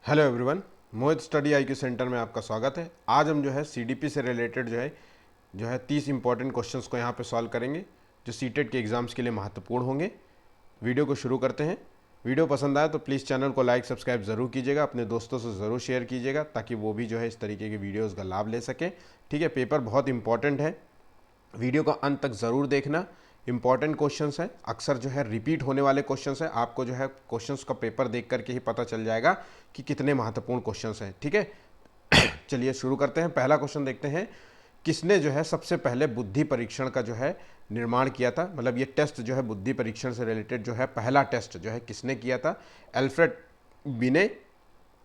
Hello everyone, मोहित study IQ centre में आपका स्वागत है। आज हम जो है सीडीपी से रिलेटेड जो है 30 इंपॉर्टेंट क्वेश्चंस को यहाँ पे सॉल्व करेंगे जो सीटेट के एग्जाम्स के लिए महत्वपूर्ण होंगे। वीडियो को शुरू करते हैं। वीडियो पसंद आए तो प्लीज़ चैनल को लाइक सब्सक्राइब ज़रूर कीजिएगा, अपने दोस्तों से ज़रूर शेयर कीजिएगा ताकि वो भी जो है इस तरीके के वीडियोज़ का लाभ ले सकें। ठीक है, पेपर बहुत इंपॉर्टेंट है, वीडियो का अंत तक ज़रूर देखना। इंपॉर्टेंट क्वेश्चंस है, अक्सर जो है रिपीट होने वाले क्वेश्चंस है। आपको जो है क्वेश्चंस का पेपर देख करके ही पता चल जाएगा कि कितने महत्वपूर्ण क्वेश्चंस हैं। ठीक है, चलिए शुरू करते हैं। पहला क्वेश्चन देखते हैं, किसने जो है सबसे पहले बुद्धि परीक्षण का जो है निर्माण किया था। मतलब ये टेस्ट जो है बुद्धि परीक्षण से रिलेटेड जो है पहला टेस्ट जो है किसने किया था। एल्फ्रेड बिने,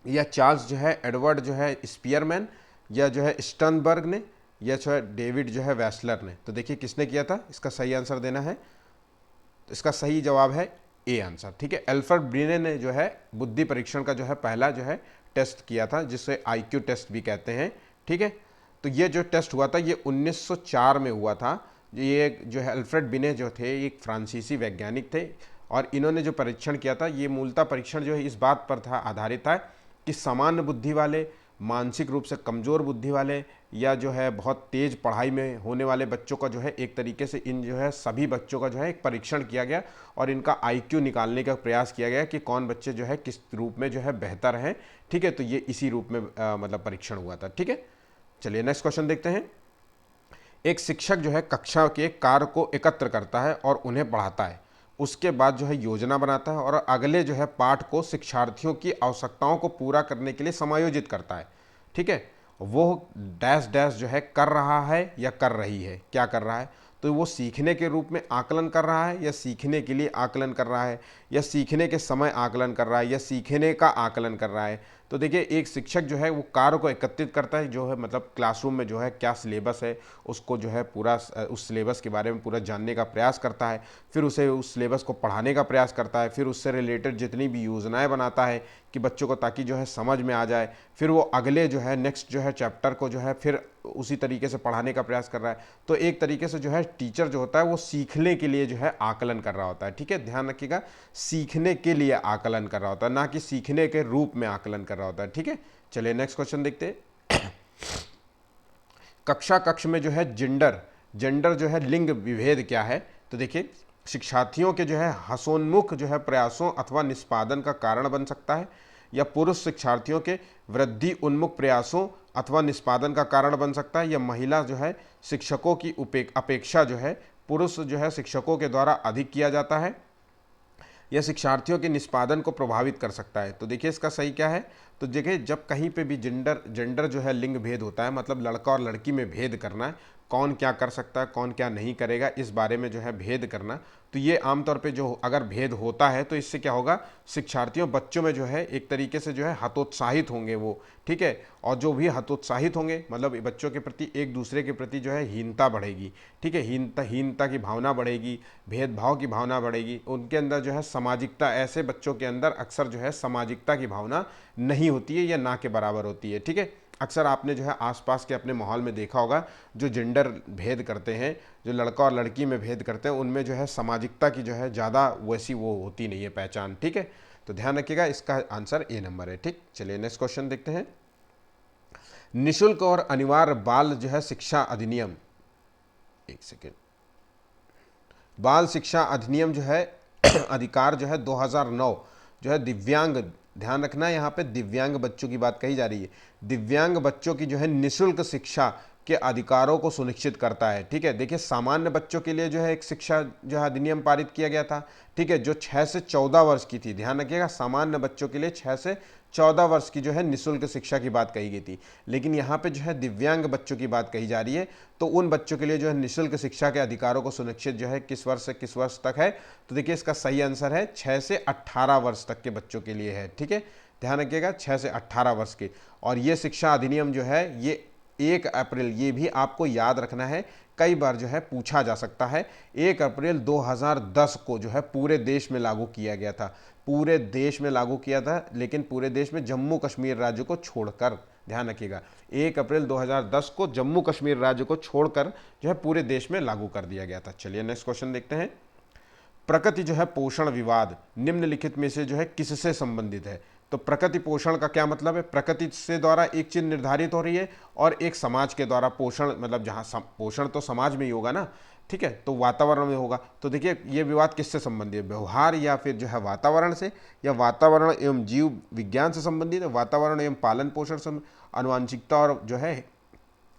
या चार्ल्स जो है एडवर्ड जो है स्पीयरमैन, या जो है स्टर्नबर्ग ने, या जो है डेविड जो है वैसलर ने। तो देखिए किसने किया था, इसका सही आंसर देना है। तो इसका सही जवाब है ए आंसर। ठीक है, एल्फ्रेड ब्रीने ने जो है बुद्धि परीक्षण का जो है पहला जो है टेस्ट किया था, जिसे आईक्यू टेस्ट भी कहते हैं। ठीक है, तो ये जो टेस्ट हुआ था ये 1904 में हुआ था। ये जो है एल्फ्रेड बिने जो थे एक फ्रांसीसी वैज्ञानिक थे, और इन्होंने जो परीक्षण किया था ये मूलतः परीक्षण जो है इस बात पर था आधारित था कि सामान्य बुद्धि वाले, मानसिक रूप से कमज़ोर बुद्धि वाले, या जो है बहुत तेज़ पढ़ाई में होने वाले बच्चों का जो है एक तरीके से इन जो है सभी बच्चों का जो है एक परीक्षण किया गया और इनका आईक्यू निकालने का प्रयास किया गया कि कौन बच्चे जो है किस रूप में जो है बेहतर हैं। ठीक है, तो ये इसी रूप में मतलब परीक्षण हुआ था। ठीक है, चलिए नेक्स्ट क्वेश्चन देखते हैं। एक शिक्षक जो है कक्षा के कार्य को एकत्र करता है और उन्हें पढ़ाता है, उसके बाद जो है योजना बनाता है और अगले जो है पाठ को शिक्षार्थियों की आवश्यकताओं को पूरा करने के लिए समायोजित करता है। ठीक है, वो डैश डैश जो है कर रहा है या कर रही है, क्या कर रहा है, तो वो सीखने के रूप में आकलन कर रहा है या सीखने के लिए आकलन कर रहा है, या सीखने के समय आकलन कर रहा है, या सीखने का आकलन कर रहा है। तो देखिए एक शिक्षक जो है वो कार्य को एकत्रित करता है, जो है मतलब क्लासरूम में जो है क्या सिलेबस है उसको जो है पूरा उस सिलेबस के बारे में पूरा जानने का प्रयास करता है, फिर उसे उस सिलेबस को पढ़ाने का प्रयास करता है, फिर उससे रिलेटेड जितनी भी योजनाएं बनाता है कि बच्चों को ताकि जो है समझ में आ जाए, फिर वो अगले जो है नेक्स्ट जो है चैप्टर को जो है फिर उसी तरीके से पढ़ाने का प्रयास कर रहा है। तो एक तरीके से जो है टीचर जो होता है वो सीखने के लिए जो है आकलन कर रहा होता है। ठीक है, ध्यान रखिएगा, सीखने के लिए आकलन कर रहा होता है, ना कि सीखने के रूप में आकलन कर रहा होता है। ठीक है, चलिए नेक्स्ट क्वेश्चन देखते हैं। कक्षा कक्ष में जो है जेंडर जेंडर जो है लिंग विभेद क्या है। तो देखिए शिक्षार्थियों के जो है हसोन्मुख जो है प्रयासों अथवा निष्पादन का कारण बन सकता है, या पुरुष शिक्षार्थियों के वृद्धि उन्मुख प्रयासों अथवा निष्पादन का कारण बन सकता है, या महिला जो है शिक्षकों की अपेक्षा जो है पुरुष जो है शिक्षकों के द्वारा अधिक किया जाता है, यह शिक्षार्थियों के निष्पादन को प्रभावित कर सकता है। तो देखिए इसका सही क्या है। तो देखिए जब कहीं पे भी जेंडर जेंडर जो है लिंग भेद होता है, मतलब लड़का और लड़की में भेद करना है, कौन क्या कर सकता है कौन क्या नहीं करेगा इस बारे में जो है भेद करना, तो ये आमतौर पे जो अगर भेद होता है तो इससे क्या होगा, शिक्षार्थियों बच्चों में जो है एक तरीके से जो है हतोत्साहित होंगे वो। ठीक है, और जो भी हतोत्साहित होंगे मतलब बच्चों के प्रति एक दूसरे के प्रति जो है हीनता बढ़ेगी। ठीक है, हीनता की भावना बढ़ेगी, भेदभाव की भावना बढ़ेगी, उनके अंदर जो है सामाजिकता, ऐसे बच्चों के अंदर अक्सर जो है सामाजिकता की भावना नहीं होती है या ना के बराबर होती है। ठीक है, अक्सर आपने जो है आसपास के अपने माहौल में देखा होगा जो जेंडर भेद करते हैं, जो लड़का और लड़की में भेद करते हैं, उनमें जो है सामाजिकता की जो है ज़्यादा वैसी वो होती नहीं है पहचान। ठीक है, तो ध्यान रखिएगा, इसका आंसर ए नंबर है। ठीक, चलिए नेक्स्ट क्वेश्चन देखते हैं। निशुल्क और अनिवार्य बाल जो है शिक्षा अधिनियम, एक सेकेंड, बाल शिक्षा अधिनियम जो है अधिकार जो है 2009 जो है दिव्यांग, ध्यान रखना है यहाँ पे दिव्यांग बच्चों की बात कही जा रही है, दिव्यांग बच्चों की जो है निशुल्क शिक्षा के अधिकारों को सुनिश्चित करता है। ठीक है, देखिए सामान्य बच्चों के लिए जो है एक शिक्षा जो है अधिनियम पारित किया गया था। ठीक है, जो 6 से 14 वर्ष की थी, ध्यान रखिएगा सामान्य बच्चों के लिए 6 से 14 वर्ष की जो है निःशुल्क शिक्षा की बात कही गई थी, लेकिन यहाँ पे जो है दिव्यांग बच्चों की बात कही जा रही है। तो उन बच्चों के लिए जो है निःशुल्क शिक्षा के अधिकारों को सुनिश्चित जो है किस वर्ष से किस वर्ष तक है। तो देखिए इसका सही आंसर है 6 से 18 वर्ष तक के बच्चों के लिए है। ठीक है, ध्यान रखिएगा 6 से 18 वर्ष के। और ये शिक्षा अधिनियम जो है ये 1 अप्रैल, ये भी आपको याद रखना है, कई बार जो है पूछा जा सकता है, 1 अप्रैल 2010 को जो है पूरे देश में लागू किया गया था, पूरे देश में लागू किया था, लेकिन पूरे देश में जम्मू कश्मीर राज्य को छोड़कर, ध्यान रखिएगा 1 अप्रैल 2010 को जम्मू कश्मीर राज्य को छोड़कर जो है पूरे देश में लागू कर दिया गया था। चलिए नेक्स्ट क्वेश्चन देखते हैं। प्रकृति जो है पोषण विवाद निम्नलिखित में से जो है किससे संबंधित है। तो प्रकृति पोषण का क्या मतलब है, प्रकृति से द्वारा एक चीज निर्धारित हो रही है और एक समाज के द्वारा पोषण, मतलब जहां पोषण तो समाज में ही होगा ना, ठीक है, तो वातावरण में होगा। तो देखिए ये विवाद किससे संबंधित है, व्यवहार या फिर जो है वातावरण से, या वातावरण एवं जीव विज्ञान से संबंधित है, वातावरण एवं पालन पोषण से, आनुवंशिकता और जो है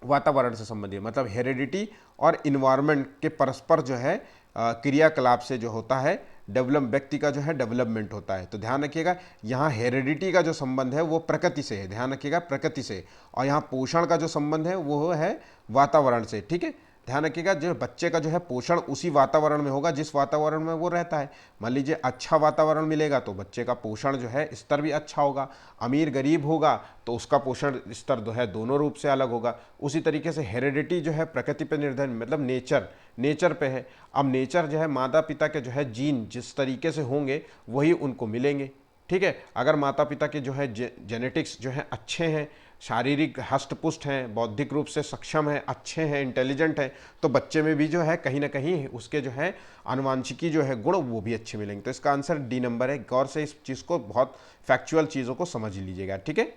वातावरण से संबंधित, मतलब हेरिडिटी और इन्वायरमेंट के परस्पर जो है क्रियाकलाप से जो होता है डेवलप, व्यक्ति का जो है डेवलपमेंट होता है। तो ध्यान रखिएगा यहाँ हेरिडिटी का जो संबंध है वो प्रकृति से है, ध्यान रखिएगा प्रकृति से, और यहाँ पोषण का जो संबंध है वो है वातावरण से, ठीक है। ध्यान रखिएगा जो बच्चे का जो है पोषण उसी वातावरण में होगा जिस वातावरण में वो रहता है। मान लीजिए अच्छा वातावरण मिलेगा तो बच्चे का पोषण जो है स्तर भी अच्छा होगा, अमीर गरीब होगा तो उसका पोषण स्तर जो है दोनों रूप से अलग होगा। उसी तरीके से हेरिडिटी जो है प्रकृति पर निर्भर, मतलब नेचर पे है। अब नेचर जो है माता पिता के जो है जीन जिस तरीके से होंगे वही उनको मिलेंगे, ठीक है। अगर माता पिता के जो है जेनेटिक्स जो है अच्छे हैं, शारीरिक हष्टपुष्ट हैं, बौद्धिक रूप से सक्षम हैं, अच्छे हैं, इंटेलिजेंट हैं, तो बच्चे में भी जो है कहीं ना कहीं उसके जो है आनुवांशिकी जो है गुण वो भी अच्छे मिलेंगे। तो इसका आंसर डी नंबर है। गौर से इस चीज़ को, बहुत फैक्चुअल चीज़ों को समझ लीजिएगा, ठीक है।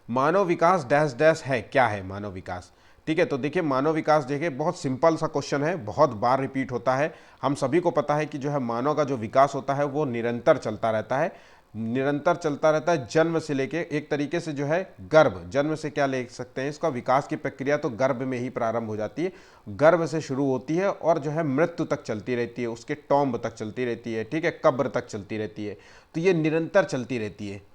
मानव विकास डैश डैश है, क्या है मानव विकास, ठीक है। तो देखिए मानव विकास देखिए बहुत सिंपल सा क्वेश्चन है, बहुत बार रिपीट होता है, हम सभी को पता है कि जो है मानव का जो विकास होता है वो निरंतर चलता रहता है, निरंतर चलता रहता है, जन्म से लेके एक तरीके से जो है गर्भ, जन्म से क्या ले सकते हैं इसका, विकास की प्रक्रिया तो गर्भ में ही प्रारंभ हो जाती है, गर्भ से शुरू होती है और जो है मृत्यु तक चलती रहती है, उसके टॉम्ब तक चलती रहती है, ठीक है, कब्र तक चलती रहती है। तो ये निरंतर चलती रहती है।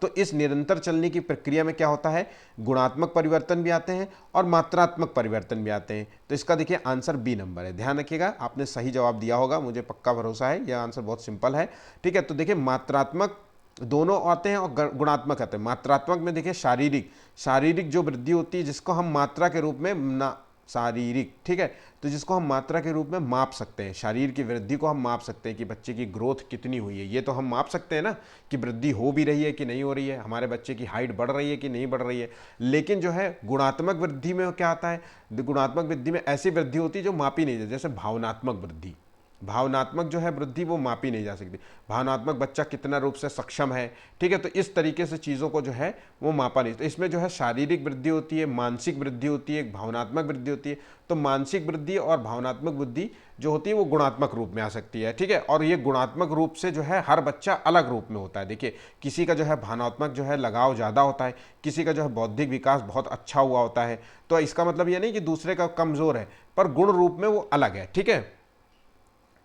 तो इस निरंतर चलने की प्रक्रिया में क्या होता है, गुणात्मक परिवर्तन भी आते हैं और मात्रात्मक परिवर्तन भी आते हैं। तो इसका देखिए आंसर बी नंबर है। ध्यान रखिएगा आपने सही जवाब दिया होगा, मुझे पक्का भरोसा है, यह आंसर बहुत सिंपल है, ठीक है। तो देखिए मात्रात्मक दोनों आते हैं और गुणात्मक आते हैं। मात्रात्मक में देखिए शारीरिक जो वृद्धि होती है जिसको हम मात्रा के रूप में ना, शारीरिक, ठीक है, तो जिसको हम मात्रा के रूप में माप सकते हैं, शरीर की वृद्धि को हम माप सकते हैं कि बच्चे की ग्रोथ कितनी हुई है, ये तो हम माप सकते हैं ना कि वृद्धि हो भी रही है कि नहीं हो रही है, हमारे बच्चे की हाइट बढ़ रही है कि नहीं बढ़ रही है। लेकिन जो है गुणात्मक वृद्धि में क्या आता है, गुणात्मक वृद्धि में ऐसी वृद्धि होती है जो मापी नहीं जाती, जैसे भावनात्मक वृद्धि, भावनात्मक जो है वृद्धि वो मापी नहीं जा सकती, भावनात्मक बच्चा कितना रूप से सक्षम है, ठीक है। तो इस तरीके से चीज़ों को जो है वो मापा नहीं। तो इसमें जो है शारीरिक वृद्धि होती है, मानसिक वृद्धि होती है, भावनात्मक वृद्धि होती है। तो मानसिक वृद्धि और भावनात्मक वृद्धि जो होती है वो गुणात्मक रूप में आ सकती है, ठीक है। और ये गुणात्मक रूप से जो है हर बच्चा अलग रूप में होता है। देखिए किसी का जो है भावनात्मक जो है लगाव ज़्यादा होता है, किसी का जो है बौद्धिक विकास बहुत अच्छा हुआ होता है। तो इसका मतलब ये नहीं कि दूसरे का कमज़ोर है, पर गुण रूप में वो अलग है, ठीक है।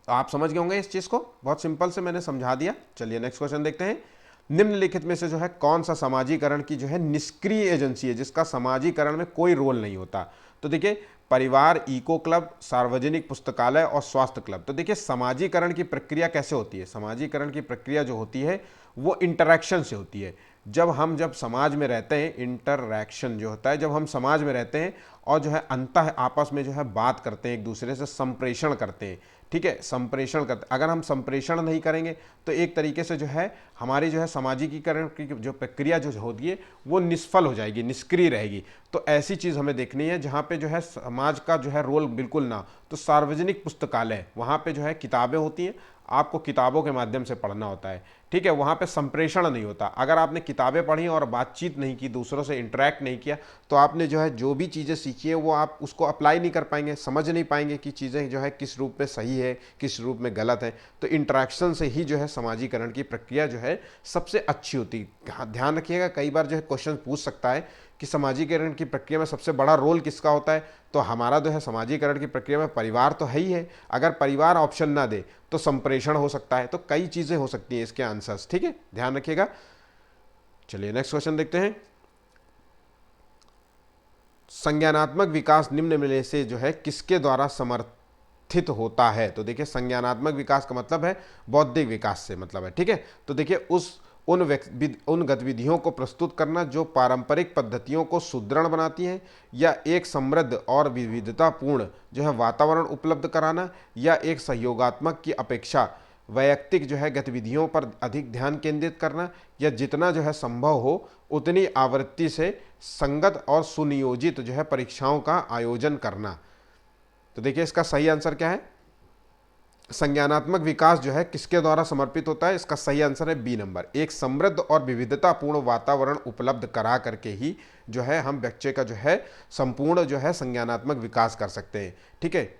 तो आप समझ गए होंगे इस चीज को, बहुत सिंपल से मैंने समझा दिया। चलिए नेक्स्ट क्वेश्चन देखते हैं। निम्नलिखित में से जो है कौन सा समाजीकरण की जो है निष्क्रिय एजेंसी है जिसका समाजीकरण में कोई रोल नहीं होता। तो देखिए परिवार, इको क्लब, सार्वजनिक पुस्तकालय और स्वास्थ्य क्लब। तो देखिए समाजीकरण की प्रक्रिया कैसे होती है, समाजीकरण की प्रक्रिया जो होती है वो इंटरैक्शन से होती है। जब समाज में रहते हैं, इंटरैक्शन जो होता है, जब हम समाज में रहते हैं और जो है अंतः आपस में जो है बात करते हैं, एक दूसरे से संप्रेषण करते हैं, ठीक है, संप्रेषण करते। अगर हम संप्रेषण नहीं करेंगे तो एक तरीके से जो है हमारी जो है सामाजिकीकरण की जो प्रक्रिया जो होती है वो निष्फल हो जाएगी, निष्क्रिय रहेगी। तो ऐसी चीज़ हमें देखनी है जहाँ पे जो है समाज का जो है रोल बिल्कुल ना। तो सार्वजनिक पुस्तकालय, वहाँ पे जो है किताबें होती हैं, आपको किताबों के माध्यम से पढ़ना होता है, ठीक है। वहाँ पे संप्रेषण नहीं होता। अगर आपने किताबें पढ़ी और बातचीत नहीं की, दूसरों से इंटरेक्ट नहीं किया, तो आपने जो है जो भी चीज़ें सीखी है वो आप उसको अप्लाई नहीं कर पाएंगे, समझ नहीं पाएंगे कि चीज़ें जो है किस रूप में सही है, किस रूप में गलत है। तो इंटरेक्शन से ही जो है समाजीकरण की प्रक्रिया जो है सबसे अच्छी होती है। ध्यान रखिएगा, कई बार जो है क्वेश्चन पूछ सकता है कि समाजीकरण की प्रक्रिया में सबसे बड़ा रोल किसका होता है। तो हमारा जो है समाजीकरण की प्रक्रिया में परिवार तो है ही है। अगर परिवार ऑप्शन ना दे तो संप्रेषण हो सकता है। तो कई चीज़ें हो सकती हैं इसके आंसर्स, ठीक है, ध्यान रखिएगा। चलिए नेक्स्ट क्वेश्चन देखते हैं। संज्ञानात्मक विकास निम्न में से जो है किसके द्वारा समर्थित होता है। तो देखिए संज्ञानात्मक विकास का मतलब है बौद्धिक विकास से मतलब है, ठीक है। तो देखिए उन गतिविधियों को प्रस्तुत करना जो पारंपरिक पद्धतियों को सुदृढ़ बनाती हैं, या एक समृद्ध और विविधतापूर्ण जो है वातावरण उपलब्ध कराना, या एक सहयोगात्मक की अपेक्षा वैयक्तिक जो है गतिविधियों पर अधिक ध्यान केंद्रित करना, या जितना जो है संभव हो उतनी आवृत्ति से संगत और सुनियोजित जो है परीक्षाओं का आयोजन करना। तो देखिए इसका सही आंसर क्या है, संज्ञानात्मक विकास जो है किसके द्वारा समर्पित होता है? इसका सही आंसर है बी नंबर। एक समृद्ध और विविधतापूर्ण वातावरण उपलब्ध करा करके ही जो है हम बच्चे का जो है संपूर्ण जो है संज्ञानात्मक विकास कर सकते हैं। ठीक है,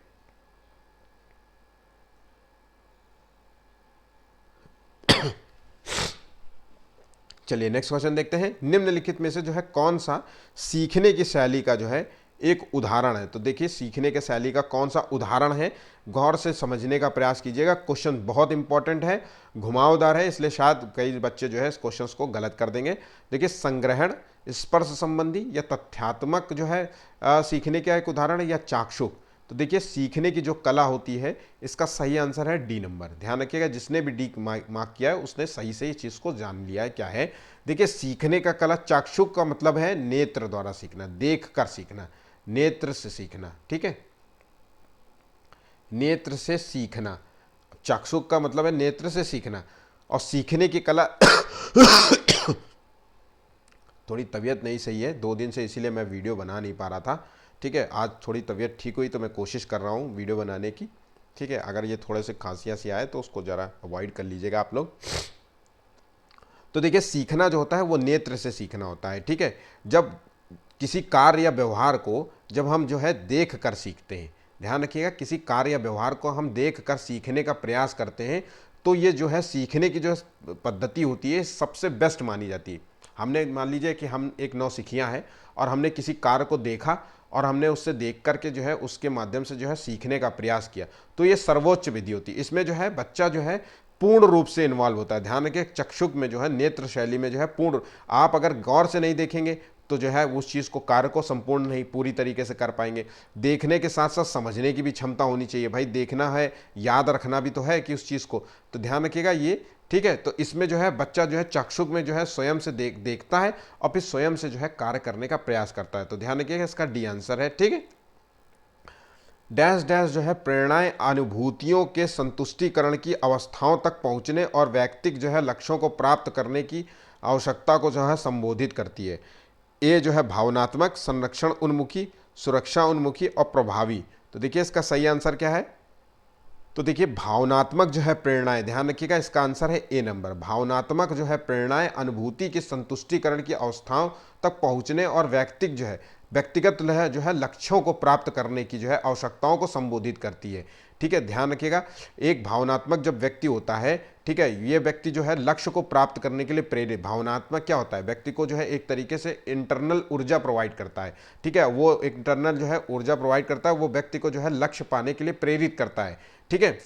चलिए नेक्स्ट क्वेश्चन देखते हैं। निम्नलिखित में से जो है कौन सा सीखने की शैली का जो है एक उदाहरण है? तो देखिए सीखने के शैली का कौन सा उदाहरण है, गौर से समझने का प्रयास कीजिएगा। क्वेश्चन बहुत इंपॉर्टेंट है, घुमावदार है, इसलिए शायद कई बच्चे जो है इस क्वेश्चन को गलत कर देंगे। देखिए संग्रहण, स्पर्श संबंधी या तथ्यात्मक जो है सीखने का एक उदाहरण है, या चाक्षुष। तो देखिए सीखने की जो कला होती है इसका सही आंसर है डी नंबर। ध्यान रखिएगा, जिसने भी डी मार्क किया है उसने सही से इस चीज को जान लिया है क्या है। देखिए सीखने का कला, चाक्षुष का मतलब है नेत्र द्वारा सीखना, देख कर सीखना, नेत्र से सीखना। ठीक है, नेत्र से सीखना, चाक्षुष का मतलब है नेत्र से सीखना। और सीखने की कला थोड़ी तबीयत नहीं सही है 2 दिन से, इसीलिए मैं वीडियो बना नहीं पा रहा था। ठीक है, आज थोड़ी तबीयत ठीक हुई तो मैं कोशिश कर रहा हूँ वीडियो बनाने की। ठीक है, अगर ये थोड़े से खांसियाँ सी आए तो उसको ज़रा अवॉइड कर लीजिएगा आप लोग। तो देखिए सीखना जो होता है वो नेत्र से सीखना होता है। ठीक है, जब किसी कार्य या व्यवहार को जब हम जो है देख कर सीखते हैं, ध्यान रखिएगा, किसी कार्य या व्यवहार को हम देख कर सीखने का प्रयास करते हैं, तो ये जो है सीखने की जो पद्धति होती है सबसे बेस्ट मानी जाती है। हमने मान लीजिए कि हम एक नौसिखिया है और हमने किसी कार्य को देखा और हमने उससे देख करके जो है उसके माध्यम से जो है सीखने का प्रयास किया, तो ये सर्वोच्च विधि होती है। इसमें जो है बच्चा जो है पूर्ण रूप से इन्वॉल्व होता है। ध्यान रखिए चक्षुष में जो है नेत्र शैली में जो है पूर्ण, आप अगर गौर से नहीं देखेंगे तो जो है उस चीज़ को कार्य को संपूर्ण नहीं पूरी तरीके से कर पाएंगे। देखने के साथ साथ समझने की भी क्षमता होनी चाहिए। भाई देखना है, याद रखना भी तो है कि उस चीज़ को, तो ध्यान रखिएगा ये। ठीक है, तो इसमें जो है बच्चा जो है चक्षुष में जो है स्वयं से देखता है और फिर स्वयं से जो है कार्य करने का प्रयास करता है। तो ध्यान रखिएगा इसका डी आंसर है। ठीक है, डैश डैश जो है प्रेरणाएं अनुभूतियों के संतुष्टिकरण की अवस्थाओं तक पहुंचने और व्यक्तिक जो है लक्ष्यों को प्राप्त करने की आवश्यकता को जो है संबोधित करती है। ए जो है भावनात्मक, संरक्षण उन्मुखी, सुरक्षा उन्मुखी और प्रभावी। तो देखिए इसका सही आंसर क्या है? तो देखिए भावनात्मक जो है प्रेरणाएं, ध्यान रखिएगा इसका आंसर है ए नंबर। भावनात्मक जो है प्रेरणाएं अनुभूति के संतुष्टिकरण की अवस्थाओं तक पहुंचने और व्यक्तिगत जो है लक्ष्यों को प्राप्त करने की जो है आवश्यकताओं को संबोधित करती है। ठीक है, ध्यान रखिएगा एक भावनात्मक जब व्यक्ति होता है, ठीक है, ये व्यक्ति जो है लक्ष्य को प्राप्त करने के लिए प्रेरित, भावनात्मक क्या होता है, व्यक्ति को जो है एक तरीके से इंटरनल ऊर्जा प्रोवाइड करता है। ठीक है, वो इंटरनल जो है ऊर्जा प्रोवाइड करता है, वो व्यक्ति को जो है लक्ष्य पाने के लिए प्रेरित करता है। ठीक है,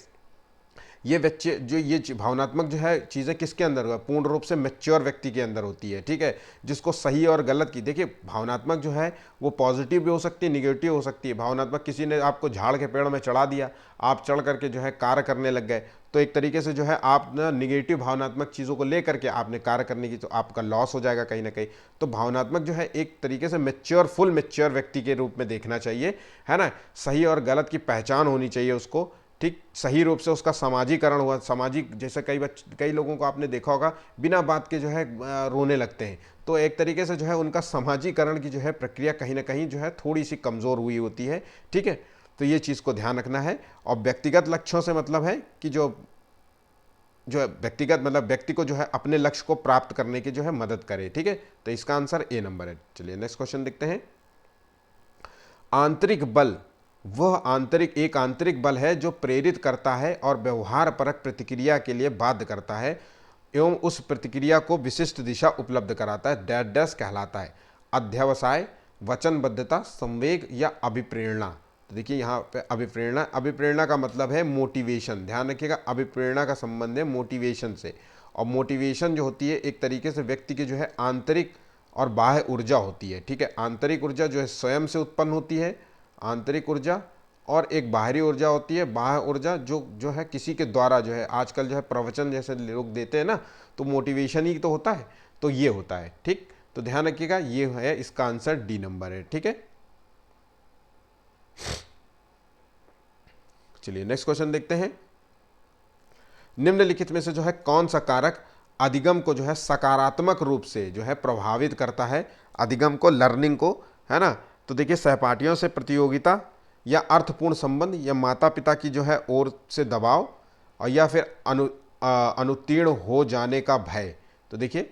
ये बच्चे जो ये भावनात्मक जो है चीज़ें किसके अंदर हुआ, पूर्ण रूप से मैच्योर व्यक्ति के अंदर होती है। ठीक है, जिसको सही और गलत की, देखिए भावनात्मक जो है वो पॉजिटिव भी हो सकती है, निगेटिव हो सकती है। भावनात्मक किसी ने आपको झाड़ के पेड़ में चढ़ा दिया, आप चढ़ करके जो है कार्य करने लग गए, तो एक तरीके से जो है आप ना निगेटिव भावनात्मक चीज़ों को लेकर के आपने कार्य करने की, तो आपका लॉस हो जाएगा कहीं ना कहीं। तो भावनात्मक जो है एक तरीके से मैच्योर, फुल मैच्योर व्यक्ति के रूप में देखना चाहिए, है ना। सही और गलत की पहचान होनी चाहिए उसको, ठीक, सही रूप से उसका सामाजिकरण हुआ। सामाजिक, जैसे कई लोगों को आपने देखा होगा बिना बात के जो है रोने लगते हैं, तो एक तरीके से जो है उनका सामाजिकरण की जो है प्रक्रिया कहीं ना कहीं जो है थोड़ी सी कमज़ोर हुई होती है। ठीक है, तो ये चीज़ को ध्यान रखना है। और व्यक्तिगत लक्ष्यों से मतलब है कि जो व्यक्तिगत मतलब व्यक्ति को जो है अपने लक्ष्य को प्राप्त करने की जो है मदद करे। ठीक है, तो इसका आंसर ए नंबर है। चलिए नेक्स्ट क्वेश्चन देखते हैं। आंतरिक बल वह एक आंतरिक बल है जो प्रेरित करता है और व्यवहार परक प्रतिक्रिया के लिए बाध्य करता है एवं उस प्रतिक्रिया को विशिष्ट दिशा उपलब्ध कराता है। डैश डैश कहलाता है। अध्यवसाय, वचनबद्धता, संवेग या अभिप्रेरणा। तो देखिए यहाँ पे अभिप्रेरणा का मतलब है मोटिवेशन। ध्यान रखिएगा अभिप्रेरणा का संबंध है मोटिवेशन से, और मोटिवेशन जो होती है एक तरीके से व्यक्ति की जो है आंतरिक और बाह्य ऊर्जा होती है। ठीक है, आंतरिक ऊर्जा जो है स्वयं से उत्पन्न होती है, आंतरिक ऊर्जा, और एक बाहरी ऊर्जा होती है बाह्य ऊर्जा, जो है किसी के द्वारा जो है आजकल जो है प्रवचन जैसे लोग देते हैं ना, तो मोटिवेशन ही तो होता है, तो ये होता है। ठीक, तो ध्यान रखिएगा ये है इसका आंसर डी नंबर है। ठीक है, चलिए नेक्स्ट क्वेश्चन देखते हैं। निम्नलिखित में से जो है कौन सा कारक अधिगम को जो है सकारात्मक रूप से जो है प्रभावित करता है, अधिगम को, लर्निंग को, है ना। तो देखिए सहपाठियों से प्रतियोगिता या अर्थपूर्ण संबंध, या माता पिता की जो है ओर से दबाव, और या फिर अनुत्तीर्ण हो जाने का भय। तो देखिए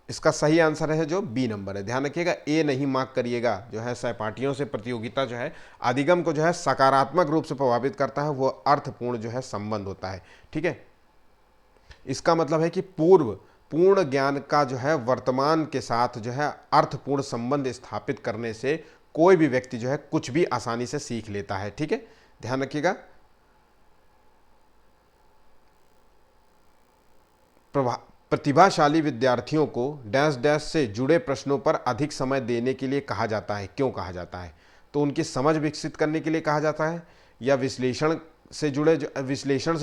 इसका सही आंसर है जो बी नंबर है। ध्यान रखिएगा, ए नहीं मार्क करिएगा। जो है सहपाठियों से प्रतियोगिता जो है अधिगम को जो है सकारात्मक रूप से प्रभावित करता है, वो अर्थपूर्ण जो है संबंध होता है। ठीक है, इसका मतलब है कि पूर्ण ज्ञान का जो है वर्तमान के साथ जो है अर्थपूर्ण संबंध स्थापित करने से कोई भी व्यक्ति जो है कुछ भी आसानी से सीख लेता है। ठीक है, ध्यान रखिएगा। प्रतिभाशाली विद्यार्थियों को डैश डैश से जुड़े प्रश्नों पर अधिक समय देने के लिए कहा जाता है। क्यों कहा जाता है? तो उनकी समझ विकसित करने के लिए कहा जाता है, या विश्लेषण से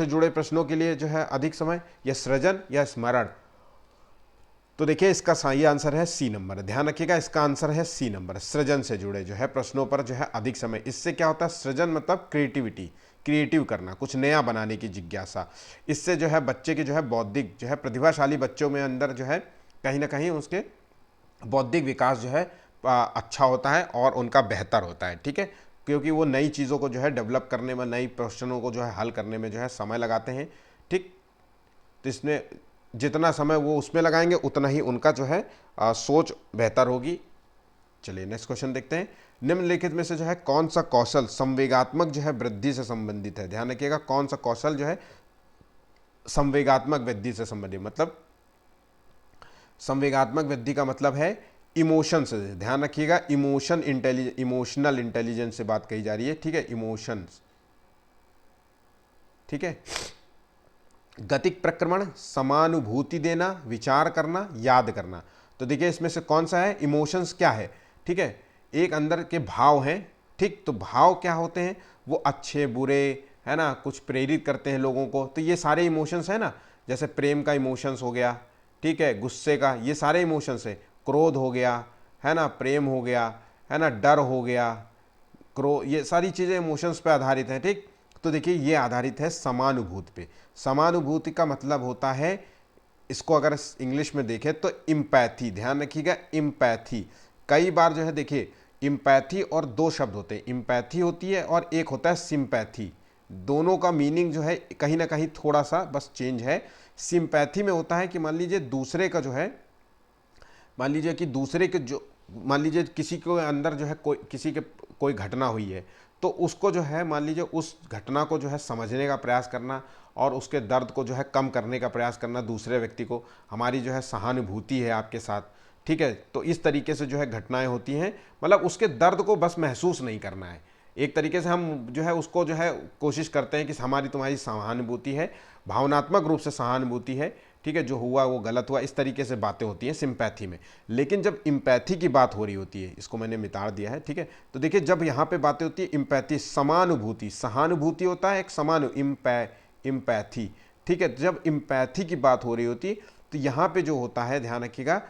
जुड़े प्रश्नों के लिए जो है अधिक समय, या सृजन, या स्मरण। तो देखिए इसका सही आंसर है सी नंबर। ध्यान रखिएगा, इसका आंसर है सी नंबर, सृजन से जुड़े जो है प्रश्नों पर जो है अधिक समय। इससे क्या होता है? सृजन मतलब क्रिएटिविटी, क्रिएटिव करना, कुछ नया बनाने की जिज्ञासा। इससे जो है बच्चे की जो है बौद्धिक जो है प्रतिभाशाली बच्चों में अंदर जो है कहीं ना कहीं उसके बौद्धिक विकास जो है अच्छा होता है और उनका बेहतर होता है। ठीक है, क्योंकि वो नई चीज़ों को जो है डेवलप करने में, नई प्रश्नों को जो है हल करने में जो है समय लगाते हैं। ठीक, तो इसमें जितना समय वो उसमें लगाएंगे उतना ही उनका जो है सोच बेहतर होगी। चलिए नेक्स्ट क्वेश्चन देखते हैं। निम्नलिखित में से जो है कौन सा कौशल संवेगात्मक जो है वृद्धि से संबंधित है? ध्यान रखिएगा, कौन सा कौशल जो है संवेगात्मक वृद्धि से संबंधित, मतलब संवेगात्मक वृद्धि का मतलब है इमोशन से। ध्यान रखिएगा, इमोशनल इंटेलिजेंस से बात कही जा रही है। ठीक है, इमोशंस। ठीक है, गतिक प्रक्रमण, समानुभूति देना, विचार करना, याद करना। तो देखिए इसमें से कौन सा है? इमोशंस क्या है? ठीक है, एक अंदर के भाव हैं। ठीक, तो भाव क्या होते हैं? वो अच्छे बुरे, है ना, कुछ प्रेरित करते हैं लोगों को। तो ये सारे इमोशंस है ना, जैसे प्रेम का इमोशंस हो गया, ठीक है, गुस्से का, ये सारे इमोशंस है। क्रोध हो गया, है ना, प्रेम हो गया, है ना, डर हो गया, ये सारी चीज़ें इमोशंस पे आधारित हैं। ठीक, तो देखिए ये आधारित है समानुभूति पे। समानुभूति का मतलब होता है, इसको अगर इंग्लिश में देखें तो इम्पैथी। ध्यान रखिएगा, इम्पैथी। कई बार जो है देखिए इम्पैथी और दो शब्द होते हैं, इम्पैथी होती है और एक होता है सिंपैथी। दोनों का मीनिंग जो है कहीं ना कहीं थोड़ा सा बस चेंज है। सिंपैथी में होता है कि मान लीजिए दूसरे का जो है, मान लीजिए कि दूसरे के जो, मान लीजिए किसी के अंदर जो है कोई घटना हुई है, तो उसको जो है मान लीजिए उस घटना को जो है समझने का प्रयास करना और उसके दर्द को जो है कम करने का प्रयास करना दूसरे व्यक्ति को। हमारी जो है सहानुभूति है आपके साथ। ठीक है, तो इस तरीके से जो है घटनाएं होती हैं, मतलब उसके दर्द को बस महसूस नहीं करना है। एक तरीके से हम जो है उसको जो है कोशिश करते हैं कि हमारी तुम्हारी सहानुभूति है, भावनात्मक रूप से सहानुभूति है। ठीक है, जो हुआ वो गलत हुआ, इस तरीके से बातें होती हैं सिंपैथी में। लेकिन जब इम्पैथी की बात हो रही होती है, इसको मैंने मिटा दिया है। ठीक है, तो देखिए जब यहाँ पे बातें होती है इम्पैथी, समानुभूति, सहानुभूति होता है एक इम्पैथी। ठीक है, जब इम्पैथी की बात हो रही होती तो यहाँ पे जो होता है, ध्यान रखिएगा,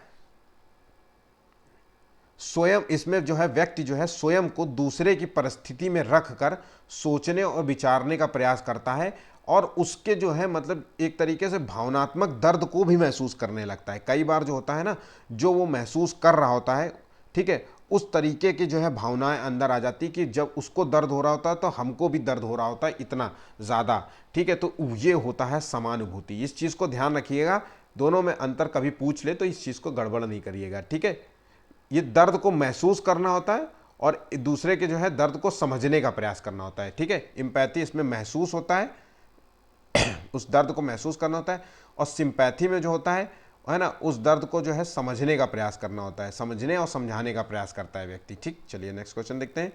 स्वयं, इसमें जो है व्यक्ति जो है स्वयं को दूसरे की परिस्थिति में रख कर सोचने और विचारने का प्रयास करता है और उसके जो है मतलब एक तरीके से भावनात्मक दर्द को भी महसूस करने लगता है। कई बार जो होता है ना, जो वो महसूस कर रहा होता है, ठीक है, उस तरीके की जो है भावनाएं अंदर आ जाती कि जब उसको दर्द हो रहा होता है तो हमको भी दर्द हो रहा होता है इतना ज़्यादा। ठीक है, तो ये होता है समानुभूति। इस चीज़ को ध्यान रखिएगा, दोनों में अंतर कभी पूछ ले तो इस चीज़ को गड़बड़ नहीं करिएगा। ठीक है, ये दर्द को महसूस करना होता है और दूसरे के जो है दर्द को समझने का प्रयास करना होता है। ठीक है, एम्पैथी इसमें महसूस होता है, उस दर्द को महसूस करना होता है, और सिंपैथी में जो होता है ना, उस दर्द को जो है समझने का प्रयास करना होता है, समझने और समझाने का प्रयास करता है व्यक्ति। ठीक, चलिए नेक्स्ट क्वेश्चन देखते हैं।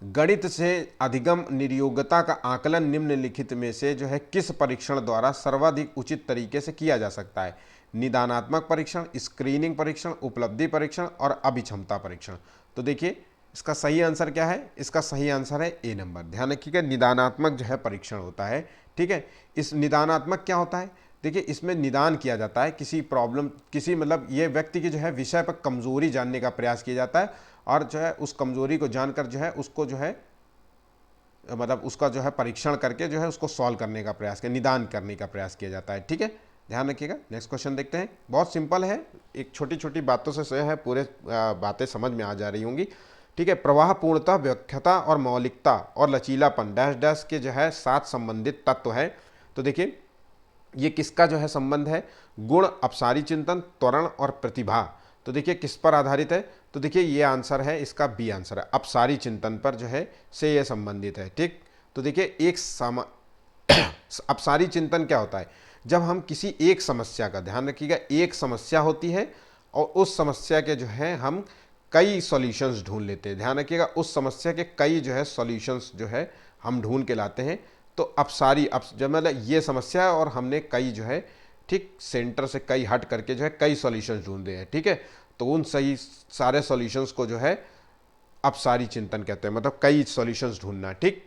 गणित से अधिगम निर्योग्यता का आकलन निम्नलिखित में से जो है किस परीक्षण द्वारा सर्वाधिक उचित तरीके से किया जा सकता है? निदानात्मक परीक्षण, स्क्रीनिंग परीक्षण, उपलब्धि परीक्षण और अभिक्षमता परीक्षण। तो देखिए इसका सही आंसर क्या है? इसका सही आंसर है ए नंबर। ध्यान रखिएगा, निदानात्मक जो है परीक्षण होता है। ठीक है, इस निदानात्मक क्या होता है? देखिए इसमें निदान किया जाता है किसी प्रॉब्लम, किसी मतलब ये व्यक्ति की जो है विषय पर कमजोरी जानने का प्रयास किया जाता है और जो है उस कमजोरी को जानकर जो है उसको जो है मतलब उसका जो है परीक्षण करके जो है उसको सॉल्व करने का प्रयास किया, निदान करने का प्रयास किया जाता है। ठीक है, ध्यान रखिएगा। नेक्स्ट क्वेश्चन देखते हैं। बहुत सिंपल है, एक छोटी छोटी बातों से है पूरे बातें समझ में आ जा रही होंगी। ठीक ठीक है। प्रवाह, पूर्णता, व्याख्यता और मौलिकता और लचीलापन डैश डैश के जो है साथ संबंधित तत्व है। तो देखिए ये किसका जो है संबंध है, गुण, अपसारी चिंतन, त्वरण और प्रतिभा। तो देखिए किस पर आधारित है, तो देखिए ये आंसर है, इसका बी आंसर है, अपसारी चिंतन पर जो है से ये संबंधित है। ठीक, तो देखिए एक अपसारी चिंतन क्या होता है, जब हम किसी एक समस्या का, ध्यान रखिएगा, एक समस्या होती है और उस समस्या के जो है हम कई सॉल्यूशंस ढूंढ लेते हैं। ध्यान रखिएगा उस समस्या के कई जो है सॉल्यूशंस जो है हम ढूंढ के लाते हैं। तो अपसारी जब मतलब ये समस्या है और हमने कई जो है, ठीक, सेंटर से कई हट करके जो है कई सॉल्यूशंस ढूंढे हैं। ठीक है, तो उन सही सारे सॉल्यूशंस को जो है अपसारी चिंतन कहते हैं, मतलब कई सॉल्यूशंस ढूंढना। ठीक,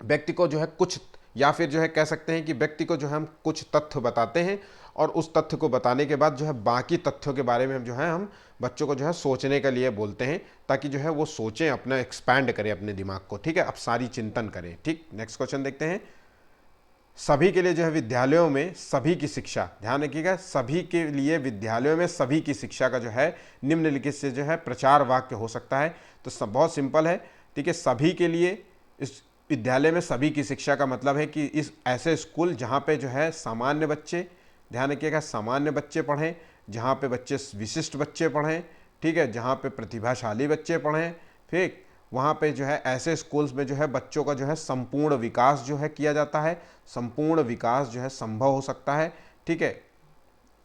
व्यक्ति को जो है कुछ, या फिर जो है कह सकते हैं कि व्यक्ति को जो है हम कुछ तथ्य बताते हैं और उस तथ्य को बताने के बाद जो है बाकी तथ्यों के बारे में हम जो है हम बच्चों को जो है सोचने के लिए बोलते हैं, ताकि जो है वो सोचें, अपना एक्सपैंड करें अपने दिमाग को। ठीक है, अपसारी चिंतन करें। ठीक, नेक्स्ट क्वेश्चन देखते हैं। सभी के लिए जो है विद्यालयों में सभी की शिक्षा, ध्यान रखिएगा, सभी के लिए विद्यालयों में सभी की शिक्षा का जो है निम्नलिखित से जो है प्रचार वाक्य हो सकता है। तो सब बहुत सिंपल है। ठीक है, सभी के लिए, इस विद्यालय में सभी की शिक्षा का मतलब है कि इस ऐसे स्कूल जहाँ पे जो है सामान्य बच्चे, ध्यान रखिएगा, सामान्य बच्चे पढ़ें, जहाँ पे बच्चे विशिष्ट बच्चे पढ़ें, ठीक है, जहाँ पे प्रतिभाशाली बच्चे पढ़ें, ठीक, वहाँ पे जो है ऐसे स्कूल्स में जो है बच्चों का जो है संपूर्ण विकास जो है किया जाता है, संपूर्ण विकास जो है संभव हो सकता है। ठीक है,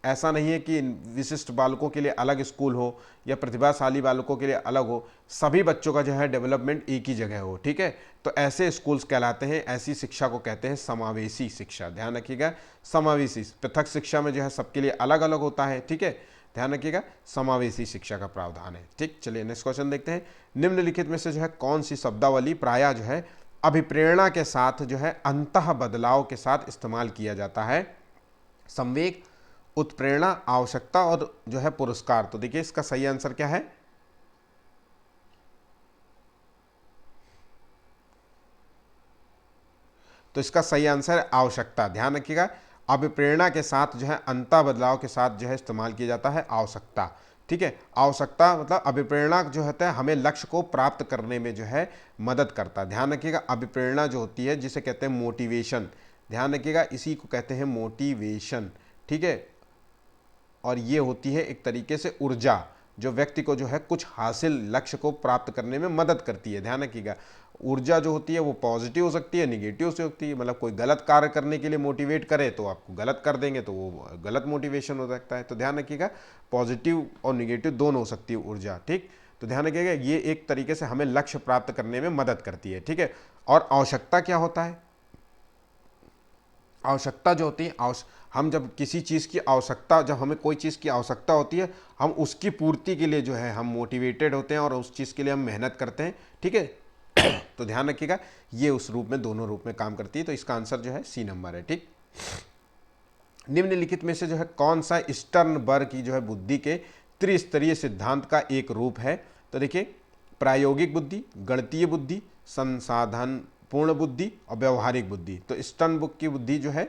ऐसा नहीं है कि विशिष्ट बालकों के लिए अलग स्कूल हो या प्रतिभाशाली बालकों के लिए अलग हो, सभी बच्चों का जो है डेवलपमेंट एक ही जगह हो। ठीक है, तो ऐसे स्कूल्स कहलाते हैं, ऐसी शिक्षा को कहते हैं समावेशी शिक्षा। ध्यान रखिएगा, समावेशी, पृथक शिक्षा में जो है सबके लिए अलग अलग होता है। ठीक है, ध्यान रखिएगा, समावेशी शिक्षा का प्रावधान है। ठीक, चलिए नेक्स्ट क्वेश्चन देखते हैं। निम्नलिखित में से जो है कौन सी शब्दावली प्रायः जो है अभिप्रेरणा के साथ जो है अंतः बदलाव के साथ इस्तेमाल किया जाता है? संवेग, उत्प्रेरणा, आवश्यकता और जो है पुरस्कार। तो देखिए इसका सही आंसर क्या है, तो इसका सही आंसर है आवश्यकता। ध्यान रखिएगा, अभिप्रेरणा के साथ जो है अंतः बदलाव के साथ जो है इस्तेमाल किया जाता है आवश्यकता। ठीक है, आवश्यकता मतलब अभिप्रेरणा जो होता है हमें लक्ष्य को प्राप्त करने में जो है मदद करता है। ध्यान रखिएगा, अभिप्रेरणा जो होती है जिसे कहते हैं मोटिवेशन, ध्यान रखिएगा, इसी को कहते हैं मोटिवेशन। ठीक है, और ये होती है एक तरीके से ऊर्जा, जो व्यक्ति को जो है कुछ हासिल लक्ष्य को प्राप्त करने में मदद करती है। ध्यान रखिएगा, ऊर्जा जो होती है वो पॉजिटिव हो सकती है, निगेटिव से होती है। मतलब कोई गलत कार्य करने के लिए मोटिवेट करे तो आपको गलत कर देंगे, तो वो गलत मोटिवेशन हो सकता है। तो ध्यान रखिएगा, पॉजिटिव और निगेटिव दोनों हो सकती है ऊर्जा। ठीक, तो ध्यान रखिएगा, ये एक तरीके से हमें लक्ष्य प्राप्त करने में मदद करती है। ठीक है, और आवश्यकता क्या होता है, आवश्यकता जो होती है, हम जब किसी चीज़ की आवश्यकता, जब हमें कोई चीज़ की आवश्यकता होती है, हम उसकी पूर्ति के लिए जो है हम मोटिवेटेड होते हैं और उस चीज़ के लिए हम मेहनत करते हैं। ठीक है, तो ध्यान रखिएगा, ये उस रूप में, दोनों रूप में काम करती है। तो इसका आंसर जो है सी नंबर है। ठीक, निम्नलिखित में से जो है कौन सा स्टर्नबर्ग की जो है बुद्धि के त्रिस्तरीय सिद्धांत का एक रूप है? तो देखिए, प्रायोगिक बुद्धि, गणितीय बुद्धि, संसाधन पूर्ण बुद्धि और व्यवहारिक बुद्धि। तो स्टर्नबर्ग की बुद्धि जो है,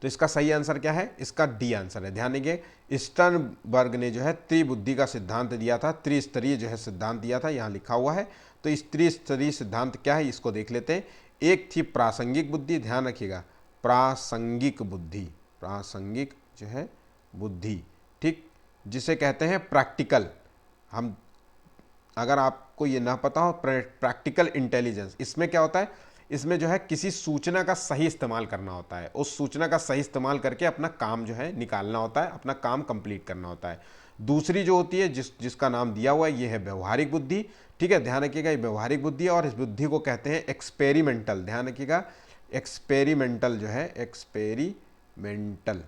तो इसका सही आंसर क्या है, इसका डी आंसर है। ध्यान रखिए, स्टर्नबर्ग ने जो है त्रिबुद्धि का सिद्धांत दिया था, त्रिस्तरीय जो है सिद्धांत दिया था, यहाँ लिखा हुआ है। तो इस त्रिस्तरीय सिद्धांत क्या है, इसको देख लेते हैं। एक थी प्रासंगिक बुद्धि, ध्यान रखिएगा, प्रासंगिक बुद्धि, प्रासंगिक जो है बुद्धि, ठीक, जिसे कहते हैं प्रैक्टिकल। हम, अगर आपको ये ना पता हो, प्रैक्टिकल इंटेलिजेंस, इसमें क्या होता है, इसमें जो है किसी सूचना का सही इस्तेमाल करना होता है, उस सूचना का सही इस्तेमाल करके अपना काम जो है निकालना होता है, अपना काम कंप्लीट करना होता है। दूसरी जो होती है, जिसका नाम दिया हुआ है, ये है व्यवहारिक बुद्धि। ठीक है, ध्यान रखिएगा, ये व्यवहारिक बुद्धि है और इस बुद्धि को कहते हैं एक्सपेरिमेंटल। ध्यान रखिएगा, एक्सपेरिमेंटल जो है, एक्सपेरिमेंटल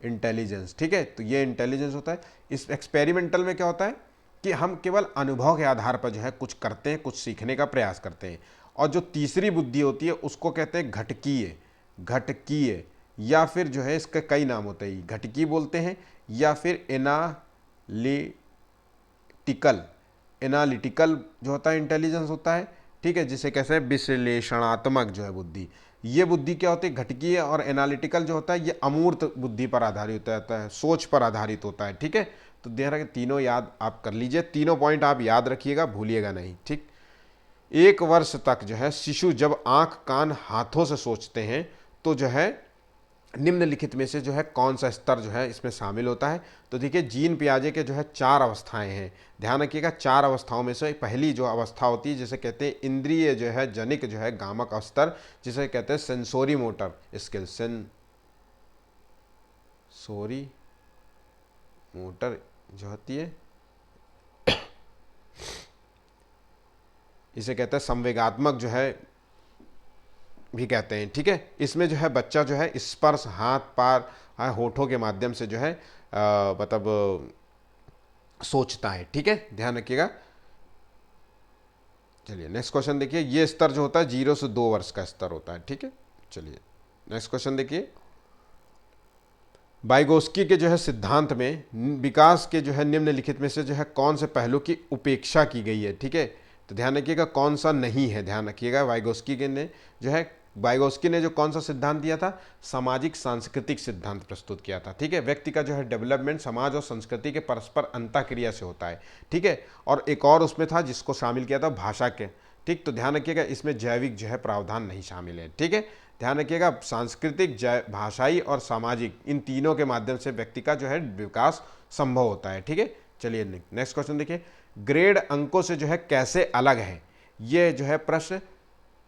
इंटेलिजेंस। ठीक है, तो ये इंटेलिजेंस होता है। इस एक्सपेरिमेंटल में क्या होता है कि हम केवल अनुभव के आधार पर जो है कुछ करते हैं, कुछ सीखने का प्रयास करते हैं। और जो तीसरी बुद्धि होती है उसको कहते हैं घटकीय, घटकीय, या फिर जो है इसके कई नाम होते हैं, घटकी बोलते हैं या फिर एनालिटिकल, एनालिटिकल जो होता है इंटेलिजेंस होता है। ठीक है, जिसे कैसे विश्लेषणात्मक जो है बुद्धि, ये बुद्धि क्या होती है, घटकीय, और एनालिटिकल जो होता है ये अमूर्त बुद्धि पर आधारित होता है, सोच पर आधारित होता है। ठीक है, तो ध्यान रखें, तीनों याद आप कर लीजिए, तीनों पॉइंट आप याद रखिएगा, भूलिएगा नहीं। ठीक, 1 वर्ष तक जो है शिशु जब आंख कान हाथों से सोचते हैं तो जो है निम्नलिखित में से जो है कौन सा स्तर जो है इसमें शामिल होता है। तो देखिए, जीन पियाजे के जो है 4 अवस्थाएं हैं, ध्यान रखिएगा। 4 अवस्थाओं में से पहली जो अवस्था होती है जिसे कहते हैं इंद्रिय जो है जनिक जो है गामक स्तर, जिसे कहते हैं sensory motor skill, sensory motor जो होती है, इसे कहते हैं संवेगात्मक जो है भी कहते हैं। ठीक है, इसमें जो है बच्चा जो है स्पर्श, हाथ पैर होठों के माध्यम से जो है मतलब सोचता है। ठीक है, ध्यान रखिएगा। चलिए नेक्स्ट क्वेश्चन देखिए, ये स्तर जो होता है 0 से 2 वर्ष का स्तर होता है। ठीक है, चलिए नेक्स्ट क्वेश्चन देखिए, वाइगोस्की के जो है सिद्धांत में विकास के जो है निम्नलिखित में से जो है कौन से पहलू की उपेक्षा की गई है। ठीक है, तो ध्यान रखिएगा कौन सा नहीं है, ध्यान रखिएगा। वाइगोस्की ने जो कौन सा सिद्धांत दिया था, सामाजिक सांस्कृतिक सिद्धांत प्रस्तुत किया था। ठीक है, व्यक्ति का जो है डेवलपमेंट समाज और संस्कृति के परस्पर अंतःक्रिया से होता है। ठीक है, और एक और उसमें था जिसको शामिल किया था भाषा के। ठीक, तो ध्यान रखिएगा इसमें जैविक जो है प्रावधान नहीं शामिल है। ठीक है, ध्यान रखिएगा सांस्कृतिक, भाषाई और सामाजिक, इन तीनों के माध्यम से व्यक्ति का जो है विकास संभव होता है। ठीक है, चलिए नेक्स्ट क्वेश्चन देखिए, ग्रेड अंकों से जो है कैसे अलग है। ये जो है प्रश्न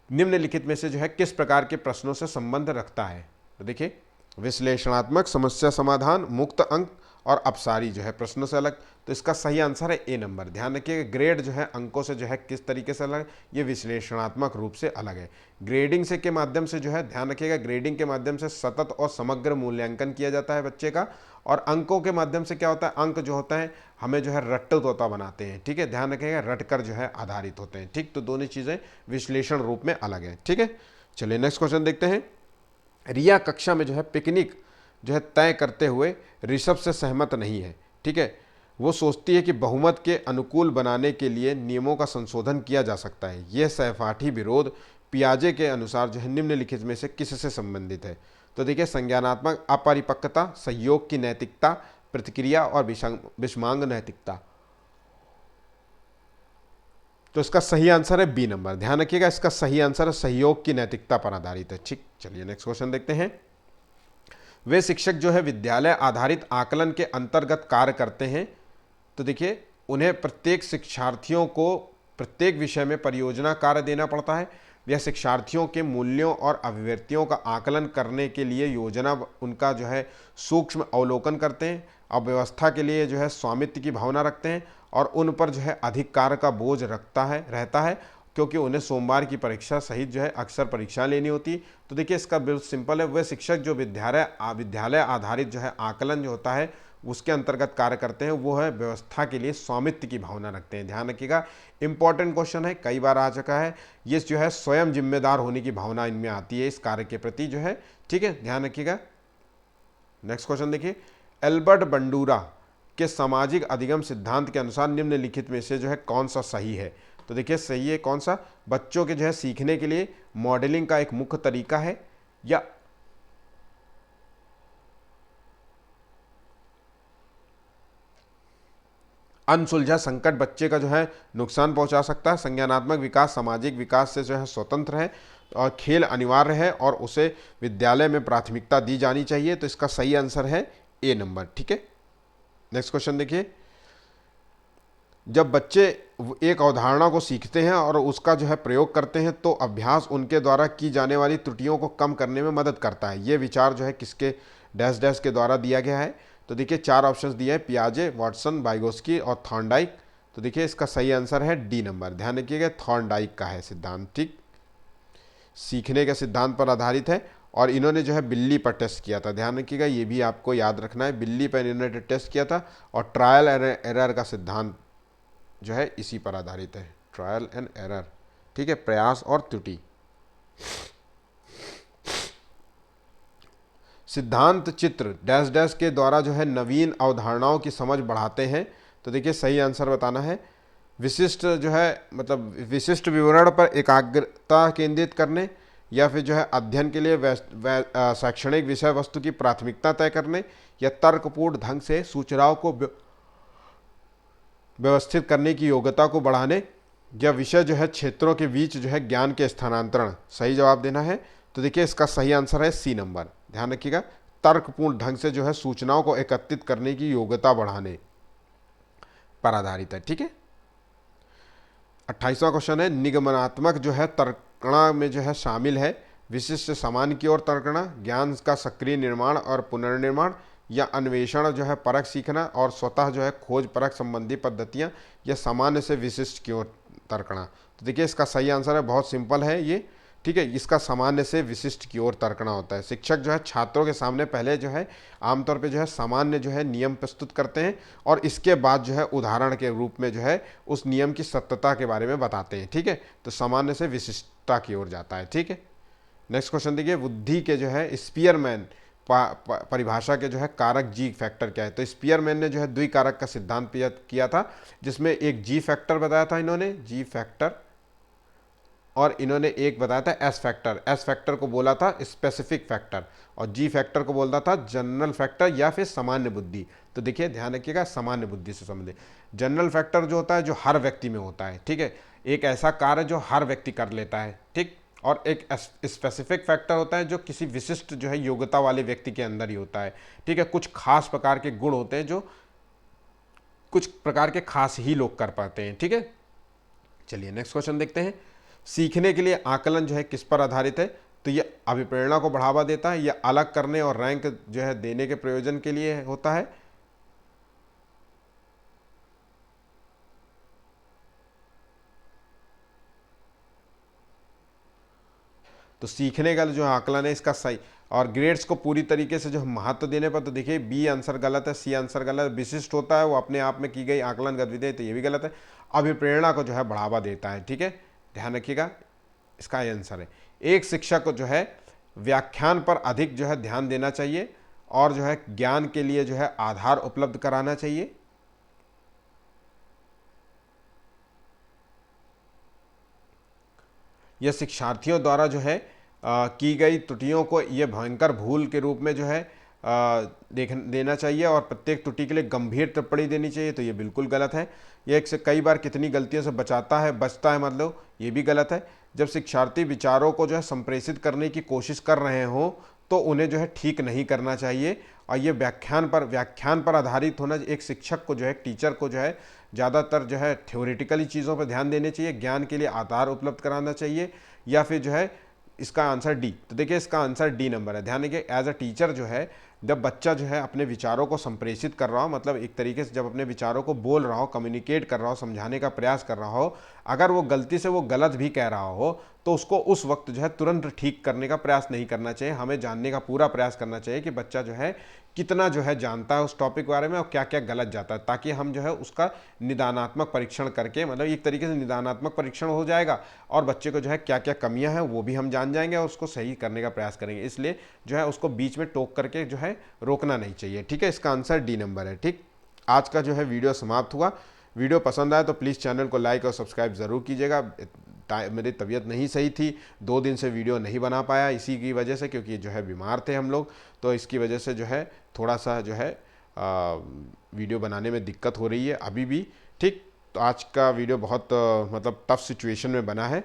निम्नलिखित में से जो है किस प्रकार के प्रश्नों से संबंध रखता है। तो देखिए, विश्लेषणात्मक, समस्या समाधान, मुक्त अंक और अपसारी जो है प्रश्नों से अलग। तो इसका सही आंसर है ए नंबर। ध्यान रखिएगा, ग्रेड जो है अंकों से जो है किस तरीके से अलग, ये विश्लेषणात्मक रूप से अलग है। ग्रेडिंग से के माध्यम से जो है, ध्यान रखिएगा, ग्रेडिंग के माध्यम से सतत और समग्र मूल्यांकन किया जाता है बच्चे का, और अंकों के माध्यम से क्या होता है, अंक जो होता है हमें जो है रट्ट तोता बनाते हैं। ठीक है, ध्यान रखिएगा, रटकर जो है आधारित होते हैं। ठीक, तो दोनों चीज़ें विश्लेषण रूप में अलग है। ठीक है, चलिए नेक्स्ट क्वेश्चन देखते हैं। रिया कक्षा में जो है पिकनिक जो है तय करते हुए ऋषभ से सहमत नहीं है। ठीक है, वो सोचती है कि बहुमत के अनुकूल बनाने के लिए नियमों का संशोधन किया जा सकता है। यह सहपाठी विरोध पियाजे के अनुसार जो है निम्नलिखित में से किससे संबंधित है। तो देखिए, संज्ञानात्मक अपरिपक्वता, सहयोग की नैतिकता, प्रतिक्रिया और विषमांग नैतिकता। तो इसका सही आंसर है बी नंबर। ध्यान रखिएगा, इसका सही आंसर है सहयोग की नैतिकता पर आधारित है। ठीक, चलिए नेक्स्ट क्वेश्चन देखते हैं। वे शिक्षक जो है विद्यालय आधारित आकलन के अंतर्गत कार्य करते हैं। तो देखिए, उन्हें प्रत्येक शिक्षार्थियों को प्रत्येक विषय में परियोजना कार्य देना पड़ता है। यह शिक्षार्थियों के मूल्यों और अभिव्यक्तियों का आकलन करने के लिए योजना उनका जो है सूक्ष्म अवलोकन करते हैं, अव्यवस्था के लिए जो है स्वामित्व की भावना रखते हैं, और उन पर जो है अधिक कार्य का बोझ रहता है, क्योंकि उन्हें सोमवार की परीक्षा सहित जो है अक्सर परीक्षा लेनी होती। तो देखिए, इसका बिल्कुल सिंपल है, वह शिक्षक जो विद्यालय आधारित जो है आकलन जो होता है उसके अंतर्गत कार्य करते हैं, वो है व्यवस्था के लिए स्वामित्व की भावना रखते हैं। ध्यान रखिएगा, इंपॉर्टेंट क्वेश्चन है, कई बार आ चुका है। ये जो है स्वयं जिम्मेदार होने की भावना इनमें आती है इस कार्य के प्रति जो है। ठीक है, ध्यान रखिएगा। नेक्स्ट क्वेश्चन देखिए, एल्बर्ट बंडूरा के सामाजिक अधिगम सिद्धांत के अनुसार निम्नलिखित में से जो है कौन सा सही है। तो देखिए, सही है कौन सा, बच्चों के जो है सीखने के लिए मॉडलिंग का एक मुख्य तरीका है, या अनसुलझा संकट बच्चे का जो है नुकसान पहुंचा सकता है। संज्ञानात्मक विकास सामाजिक विकास से जो है स्वतंत्र है, और खेल अनिवार्य है और उसे विद्यालय में प्राथमिकता दी जानी चाहिए। तो इसका सही आंसर है ए नंबर। ठीक है, नेक्स्ट क्वेश्चन देखिए, जब बच्चे एक अवधारणा को सीखते हैं और उसका जो है प्रयोग करते हैं तो अभ्यास उनके द्वारा की जाने वाली त्रुटियों को कम करने में मदद करता है। ये विचार जो है किसके डैश डैश के द्वारा दिया गया है। तो देखिए, 4 ऑप्शंस दिए हैं, पियाजे, वाटसन, वाइगोस्की और थॉर्नडाइक। तो देखिए, इसका सही आंसर है डी नंबर। ध्यान रखिएगा, थॉर्नडाइक का है सिद्धांत। ठीक, सीखने के सिद्धांत पर आधारित है, और इन्होंने जो है बिल्ली पर टेस्ट किया था। ध्यान रखिएगा, ये भी आपको याद रखना है, बिल्ली पर इन्होंने टेस्ट किया था, और ट्रायल एंड एरर का सिद्धांत जो है इसी पर आधारित है, ट्रायल एंड एरर। ठीक है, प्रयास और त्रुटि। सिद्धांत चित्र डैश डैश के द्वारा जो है नवीन अवधारणाओं की समझ बढ़ाते हैं। तो देखिए, सही आंसर बताना है, विशिष्ट जो है मतलब विशिष्ट विवरण पर एकाग्रता केंद्रित करने, या फिर जो है अध्ययन के लिए शैक्षणिक विषय वस्तु की प्राथमिकता तय करने, या तर्कपूर्ण ढंग से सूचनाओं को व्यवस्थित करने की योग्यता को बढ़ाने, या विषय जो है क्षेत्रों के बीच जो है ज्ञान के स्थानांतरण। सही जवाब देना है। तो देखिए इसका सही आंसर है सी नंबर। ध्यान रखिएगा, तर्कपूर्ण ढंग से जो है सूचनाओं को एकत्रित करने की योग्यता बढ़ाने पर आधारित है। ठीक है। 28वां क्वेश्चन है, निगमनात्मक जो है तर्कणा में जो है शामिल है विशिष्ट सामान्य की ओर तर्कणा, ज्ञान का सक्रिय निर्माण और पुनर्निर्माण, या अन्वेषण जो है परख सीखना और स्वतः जो है खोज परख संबंधी पद्धतियां, या सामान्य से विशिष्ट की ओर तर्कणा। तो देखिए इसका सही आंसर है, बहुत सिंपल है ये। ठीक है, इसका सामान्य से विशिष्ट की ओर तर्कणा होता है। शिक्षक जो है छात्रों के सामने पहले जो है आमतौर पे जो है सामान्य जो है नियम प्रस्तुत करते हैं और इसके बाद जो है उदाहरण के रूप में जो है उस नियम की सत्यता के बारे में बताते हैं। ठीक है, तो सामान्य से विशिष्टता की ओर जाता है। ठीक है। नेक्स्ट क्वेश्चन देखिए, बुद्धि के जो है स्पीयरमैन परिभाषा के जो है कारक जी फैक्टर क्या है। तो स्पीयरमैन ने जो है द्विकारक का सिद्धांत किया था, जिसमें एक जी फैक्टर बताया था इन्होंने, जी फैक्टर, और इन्होंने एक बताया था एस फैक्टर। एस फैक्टर को बोला था स्पेसिफिक फैक्टर और जी फैक्टर को बोलता था जनरल फैक्टर या फिर सामान्य बुद्धि। तो देखिए ध्यान रखिएगा, सामान्य बुद्धि से संबंधित। जनरल फैक्टर जो होता है जो हर व्यक्ति में होता है। ठीक है, एक ऐसा कार्य जो हर व्यक्ति कर लेता है। ठीक, और एक स्पेसिफिक फैक्टर होता है जो किसी विशिष्ट जो है योग्यता वाले व्यक्ति के अंदर ही होता है। ठीक है, कुछ खास प्रकार के गुण होते हैं जो कुछ प्रकार के खास ही लोग कर पाते हैं। ठीक है, चलिए नेक्स्ट क्वेश्चन देखते हैं। सीखने के लिए आकलन जो है किस पर आधारित है। तो ये अभिप्रेरणा को बढ़ावा देता है, या अलग करने और रैंक जो है देने के प्रयोजन के लिए होता है। तो सीखने का जो आकलन है इसका सही, और ग्रेड्स को पूरी तरीके से जो महत्व देने पर, तो देखिए बी आंसर गलत है, सी आंसर गलत है। विशिष्ट होता है वो अपने आप में की गई आकलन गतिविधि, तो ये भी गलत है। अभिप्रेरणा को जो है बढ़ावा देता है। ठीक है, ध्यान रखिएगा, इसका आंसर है। एक शिक्षक को जो है व्याख्यान पर अधिक जो है ध्यान देना चाहिए और जो है ज्ञान के लिए जो है आधार उपलब्ध कराना चाहिए। यह शिक्षार्थियों द्वारा जो है की गई त्रुटियों को ये भयंकर भूल के रूप में जो है देना चाहिए और प्रत्येक त्रुटि के लिए गंभीर टिप्पणी देनी चाहिए। तो ये बिल्कुल गलत है। ये एक से कई बार कितनी गलतियों से बचता है मतलब ये भी गलत है। जब शिक्षार्थी विचारों को जो है संप्रेषित करने की कोशिश कर रहे हों तो उन्हें जो है ठीक नहीं करना चाहिए। और ये व्याख्यान पर आधारित होना, एक शिक्षक को जो है, एक टीचर को जो है ज़्यादातर जो है थ्योरेटिकली चीज़ों पर ध्यान देने चाहिए, ज्ञान के लिए आधार उपलब्ध कराना चाहिए। या फिर जो है इसका आंसर डी। तो देखिए इसका आंसर डी नंबर है। ध्यान रखिए, एज अ टीचर जो है जब बच्चा जो है अपने विचारों को संप्रेषित कर रहा हो, मतलब एक तरीके से जब अपने विचारों को बोल रहा हो, कम्युनिकेट कर रहा हो, समझाने का प्रयास कर रहा हो, अगर वो गलती से वो गलत भी कह रहा हो तो उसको उस वक्त जो है तुरंत ठीक करने का प्रयास नहीं करना चाहिए। हमें जानने का पूरा प्रयास करना चाहिए कि बच्चा जो है कितना जो है जानता है उस टॉपिक के बारे में और क्या क्या गलत जाता है, ताकि हम जो है उसका निदानात्मक परीक्षण करके, मतलब एक तरीके से निदानात्मक परीक्षण हो जाएगा और बच्चे को जो है क्या क्या कमियां हैं वो भी हम जान जाएंगे और उसको सही करने का प्रयास करेंगे। इसलिए जो है उसको बीच में टोक करके जो है रोकना नहीं चाहिए। ठीक है, इसका आंसर डी नंबर है। ठीक, आज का जो है वीडियो समाप्त हुआ। वीडियो पसंद आया तो प्लीज़ चैनल को लाइक और सब्सक्राइब ज़रूर कीजिएगा। मेरी तबीयत नहीं सही थी, 2 दिन से वीडियो नहीं बना पाया इसी की वजह से, क्योंकि जो है बीमार थे हम लोग, तो इसकी वजह से जो है थोड़ा सा जो है वीडियो बनाने में दिक्कत हो रही है अभी भी। ठीक, तो आज का वीडियो बहुत मतलब टफ सिचुएशन में बना है,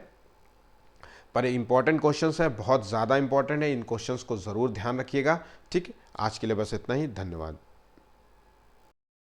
पर इंपॉर्टेंट क्वेश्चंस है, बहुत ज़्यादा इंपॉर्टेंट है। इन क्वेश्चंस को ज़रूर ध्यान रखिएगा। ठीक, आज के लिए बस इतना ही। धन्यवाद।